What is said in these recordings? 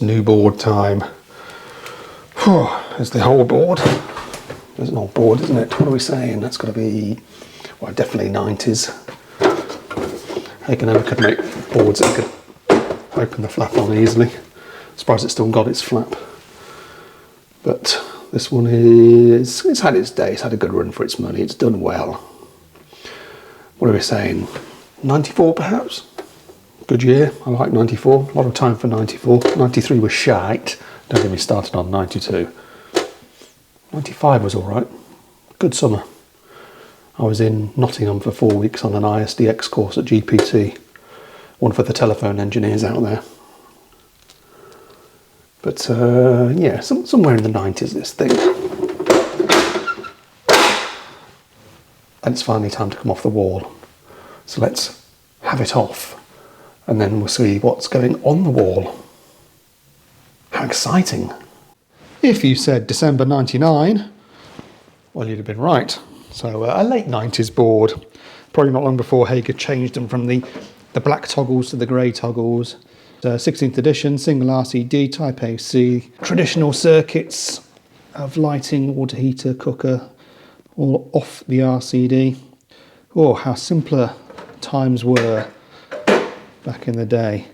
It's new board time. There's the whole board. There's an old board, isn't it? What are we saying? That's got to be, well, definitely 90s. I could make boards that could open the flap on easily. Surprised it's still got its flap. But this one it's had its day. It's had a good run for its money. It's done well. What are we saying? 94 perhaps? Good year. I like 94. A lot of time for 94. 93 was shite. Don't get me started on 92. 95 was alright. Good summer. I was in Nottingham for 4 weeks on an ISDX course at GPT. One for the telephone engineers out there. But yeah, somewhere in the 90s this thing. And it's finally time to come off the wall. So let's have it off. And then we'll see what's going on the wall. How exciting. If you said December 99, well, you'd have been right. So a late 90s board. Probably not long before Hager changed them from the black toggles to the grey toggles. 16th edition, single RCD, Type AC, traditional circuits of lighting, water heater, cooker, all off the RCD. Oh, how simpler times were back in the day.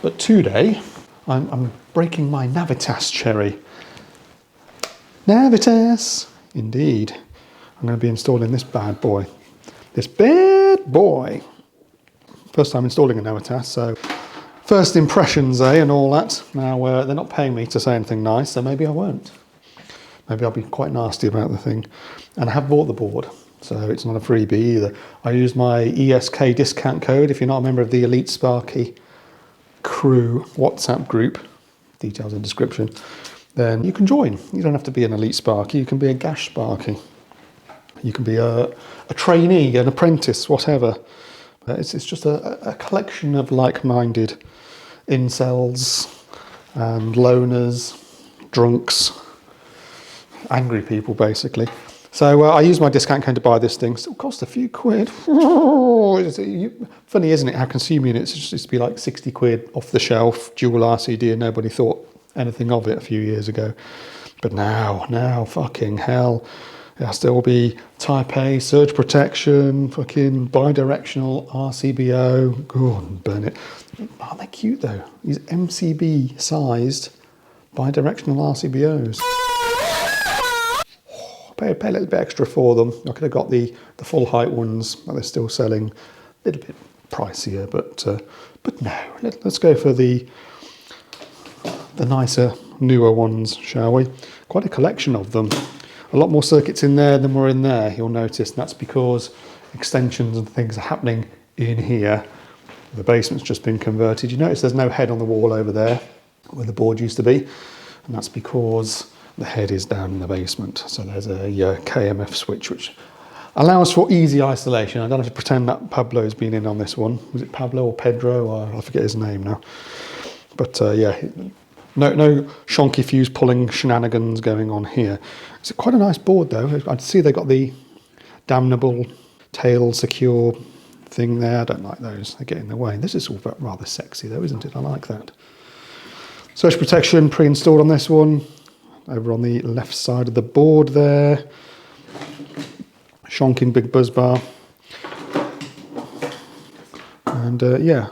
But today, I'm breaking my Navitas cherry. Navitas, indeed. I'm going to be installing this bad boy. This bad boy. First time installing a Navitas, so first impressions, and all that. Now, they're not paying me to say anything nice, so maybe I won't. Maybe I'll be quite nasty about the thing. And I have bought the board, so it's not a freebie either. I use my ESK discount code. If you're not a member of the Elite Sparky Crew WhatsApp group, details in the description, then you can join. You don't have to be an Elite Sparky, you can be a Gash Sparky. You can be a trainee, an apprentice, whatever. It's just a collection of like-minded incels and loners, drunks, angry people, basically. So I use my discount code to buy this thing. Still cost a few quid. Funny, isn't it, how consumer units used to be like 60 quid off the shelf, dual RCD, and nobody thought anything of it a few years ago. But now, fucking hell. It has to all be Type A, surge protection, fucking bi-directional RCBO. Go on, burn it. Aren't they cute though? These MCB sized bi-directional RCBOs. Pay a little bit extra for them. I could have got the full height ones, but they're still selling a little bit pricier. But no, let's go for the nicer, newer ones, shall we? Quite a collection of them. A lot more circuits in there than were in there, you'll notice. And that's because extensions and things are happening in here. The basement's just been converted. You notice there's no head on the wall over there where the board used to be. And that's because the head is down in the basement. So there's a KMF switch which allows for easy isolation. I don't have to pretend that Pablo's been in on this one. Was it Pablo or Pedro? Or I forget his name now. But yeah, no shonky fuse pulling shenanigans going on here. It's quite a nice board though. I see they got the damnable tail secure thing there. I don't like those, they get in the way. This is all rather sexy though, isn't it? I like that. Surge protection pre-installed on this one. Over on the left side of the board there. Shonking big buzz bar. And yeah,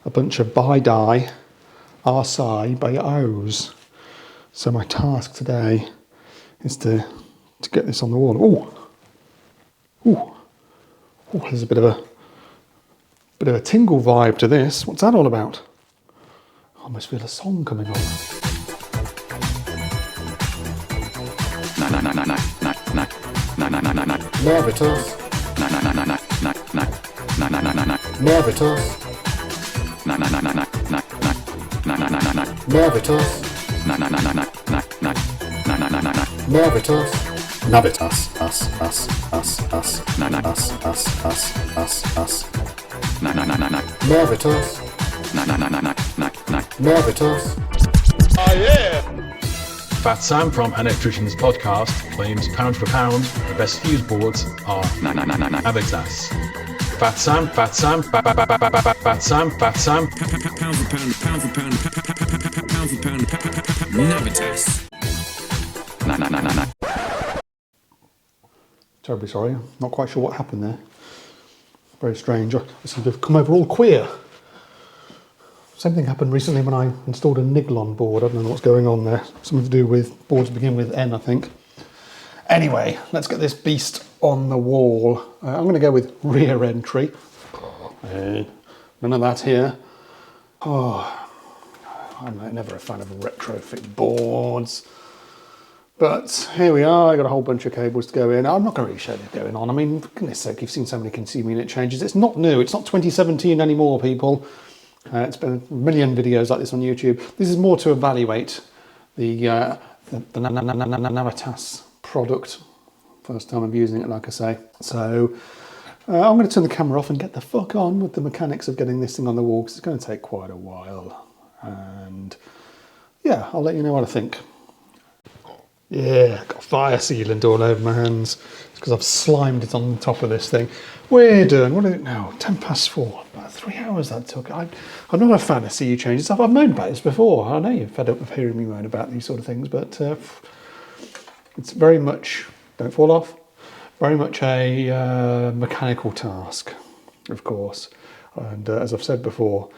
a bunch of bi-die RSI by O's. So my task today is to get this on the wall. Oh, there's a bit of a tingle vibe to this. What's that all about? I almost feel a song coming on. Navitas. Navitas. Navitas. Navitas. Navitas. Us. Navitas. Navitas. Oh yeah! Fat Sam from Electricians Podcast claims pound for pound the best fuse boards are Navitas. Fat Sam, Fat Sam, Fat Sam, pound for pound. Navitas. Terribly sorry, I'm not quite sure what happened there. Very strange. I seem to have come over all queer. Same thing happened recently when I installed a Niglon board. I don't know what's going on there. Something to do with boards begin with N, I think. Anyway, let's get this beast on the wall. I'm going to go with rear entry. None of that here. Oh, I'm never a fan of retrofit boards. But here we are, I got a whole bunch of cables to go in. I'm not going to really show this going on. I mean, for goodness sake, you've seen so many consumer unit changes. It's not new, it's not 2017 anymore, people. It's been a million videos like this on YouTube. This is more to evaluate the Navitas product. First time I'm using it, like I say. So I'm going to turn the camera off and get the fuck on with the mechanics of getting this thing on the wall, because it's going to take quite a while. And yeah, I'll let you know what I think. Yeah, got fire sealant all over my hands. It's because I've slimed it on the top of this thing. We're done. What is it now? 4:10. About 3 hours that took. I'm not a fan of CU changes. I've moaned about this before. I know you're fed up of hearing me moan about these sort of things, but it's very much, don't fall off, very much a mechanical task, of course. And as I've said before,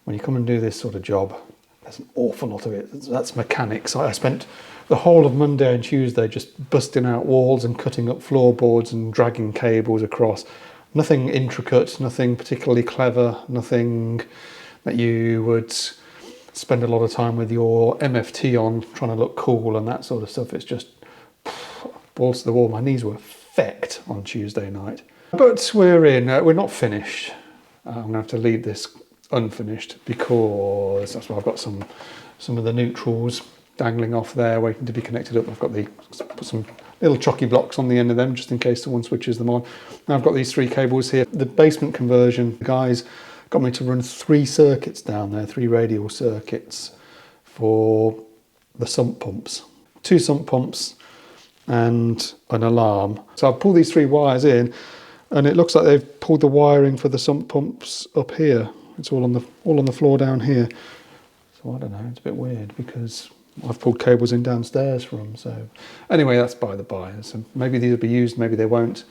when you come and do this sort of job, there's an awful lot of it. That's mechanics. I spent the whole of Monday and Tuesday just busting out walls and cutting up floorboards and dragging cables across. Nothing intricate, nothing particularly clever, nothing that you would spend a lot of time with your MFT on trying to look cool and that sort of stuff. It's just balls to the wall. My knees were fecked on Tuesday night. But we're in, we're not finished. I'm going to have to leave this unfinished because that's why I've got some of the neutrals dangling off there waiting to be connected up. I've got put some little chocky blocks on the end of them just in case someone switches them on. Now I've got these 3 cables here. The basement conversion, the guys got me to run 3 circuits down there, 3 radial circuits for the sump pumps. 2 sump pumps and an alarm. So I've pulled these 3 wires in and it looks like they've pulled the wiring for the sump pumps up here. It's all on the floor down here. So I don't know, it's a bit weird because I've pulled cables in downstairs from. So anyway, that's by the by. So maybe these will be used, maybe they won't.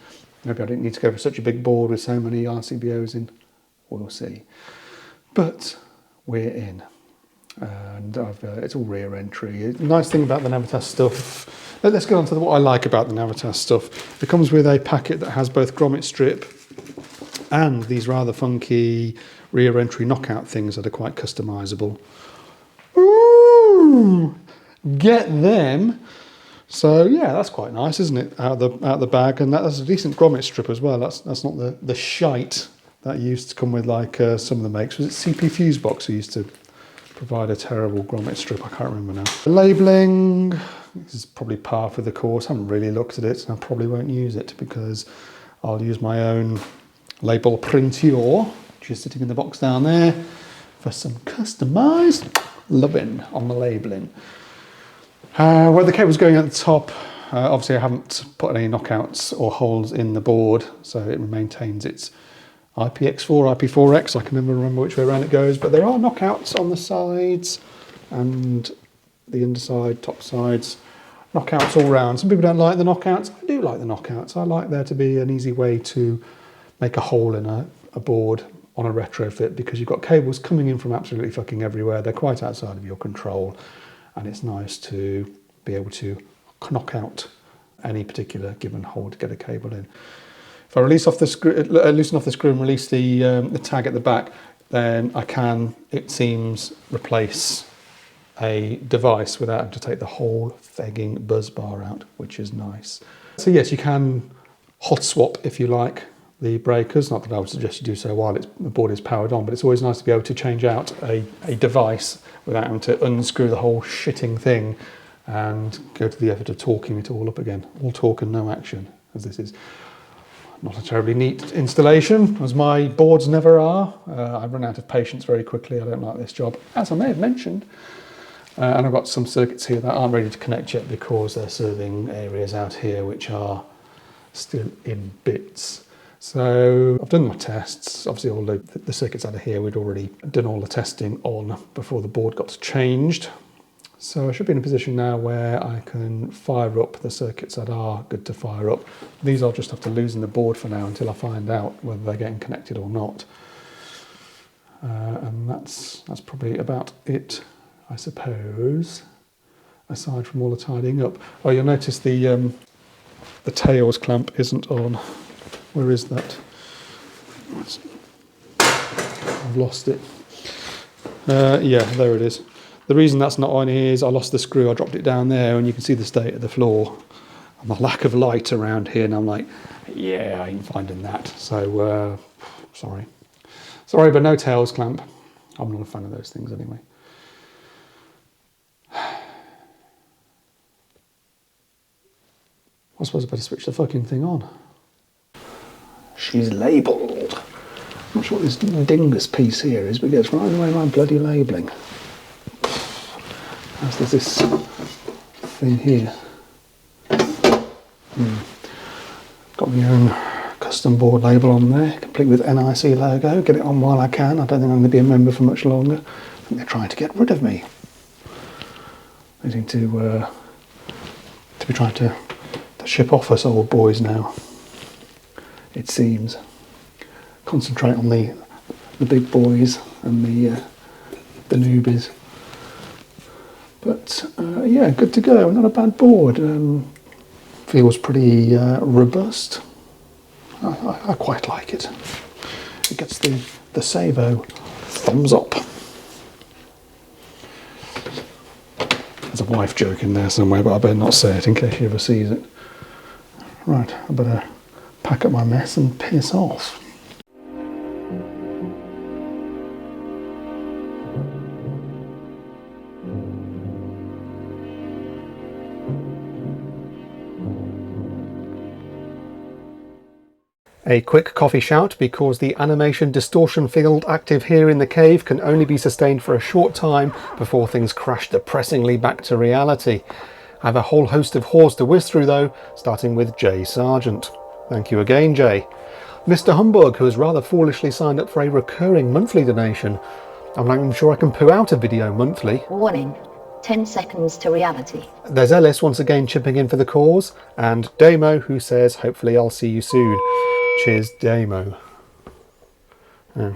Maybe I don't need to go for such a big board with so many RCBOs in. We'll see. But we're in. And it's all rear entry. Nice thing about the Navitas stuff. Let's get on to what I like about the Navitas stuff. It comes with a packet that has both grommet strip and these rather funky rear entry knockout things that are quite customizable. Ooh, get them. So yeah, that's quite nice, isn't it? Out of the bag, and that's a decent grommet strip as well. That's not the shite that used to come with like some of the makes. Was it CP Fusebox who used to provide a terrible grommet strip? I can't remember now. Labelling, this is probably par for the course. I haven't really looked at it, and I probably won't use it because I'll use my own label printer, which is sitting in the box down there, for some customised loving on the labelling. Where the cable's going at the top, obviously I haven't put any knockouts or holes in the board, so it maintains its IPX4, IP4X. I can never remember which way around it goes, but there are knockouts on the sides and the underside, top sides, knockouts all round. Some people don't like the knockouts. I do like the knockouts. I like there to be an easy way to make a hole in a board on a retrofit, because you've got cables coming in from absolutely fucking everywhere. They're quite outside of your control, and it's nice to be able to knock out any particular given hole to get a cable in. If I loosen off the screw and release the tag at the back, then I can, it seems, replace a device without having to take the whole fegging buzz bar out, which is nice. So yes, you can hot swap if you like the breakers. Not that I would suggest you do so while the board is powered on, but it's always nice to be able to change out a device without having to unscrew the whole shitting thing and go to the effort of torquing it all up again. All talk and no action, as this is. Not a terribly neat installation, as my boards never are. I run out of patience very quickly. I don't like this job, as I may have mentioned. And I've got some circuits here that aren't ready to connect yet because they're serving areas out here which are still in bits. So I've done my tests. Obviously all the circuits out of here we'd already done all the testing on before the board got changed. So I should be in a position now where I can fire up the circuits that are good to fire up. These I'll just have to loosen the board for now until I find out whether they're getting connected or not. And that's probably about it, I suppose, aside from all the tidying up. Oh, you'll notice the tails clamp isn't on. Where is that? I've lost it. Yeah, there it is. The reason that's not on here is I lost the screw. I dropped it down there, and you can see the state of the floor and the lack of light around here. And I'm like, yeah, I ain't finding that. So sorry, but no tails clamp. I'm not a fan of those things anyway. I suppose I better switch the fucking thing on. She's labelled. I'm not sure what this dingus piece here is, but it gets right in the way of my bloody labelling. As there's this thing here. Got my own custom board label on there, complete with NIC logo. Get it on while I can. I don't think I'm going to be a member for much longer. I think they're trying to get rid of me. They seem to be trying to ship off us old boys now, it seems. Concentrate on the big boys and the newbies. But yeah, good to go. Not a bad board. Feels pretty robust. I quite like it. It gets the Savo thumbs up. There's a wife joke in there somewhere, but I better not say it in case she ever sees it. Right, I better pack up my mess and piss off. A quick coffee shout because the animation distortion field active here in the cave can only be sustained for a short time before things crash depressingly back to reality. I have a whole host of whores to whiz through though, starting with Jay Sargent. Thank you again, Jay. Mr. Humbug, who has rather foolishly signed up for a recurring monthly donation. I'm not even sure I can poo out a video monthly. Warning, 10 seconds to reality. There's Ellis once again chipping in for the cause, and Damo, who says, hopefully I'll see you soon. Cheers, Damo. Oh.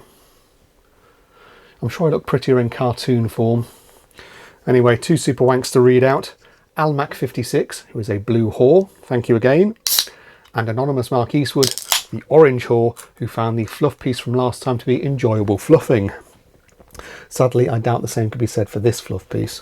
I'm sure I look prettier in cartoon form. Anyway, 2 super wanks to read out. Almac56, who is a blue whore, thank you again. And Anonymous Mark Eastwood, the orange whore, who found the fluff piece from last time to be enjoyable fluffing. Sadly, I doubt the same could be said for this fluff piece.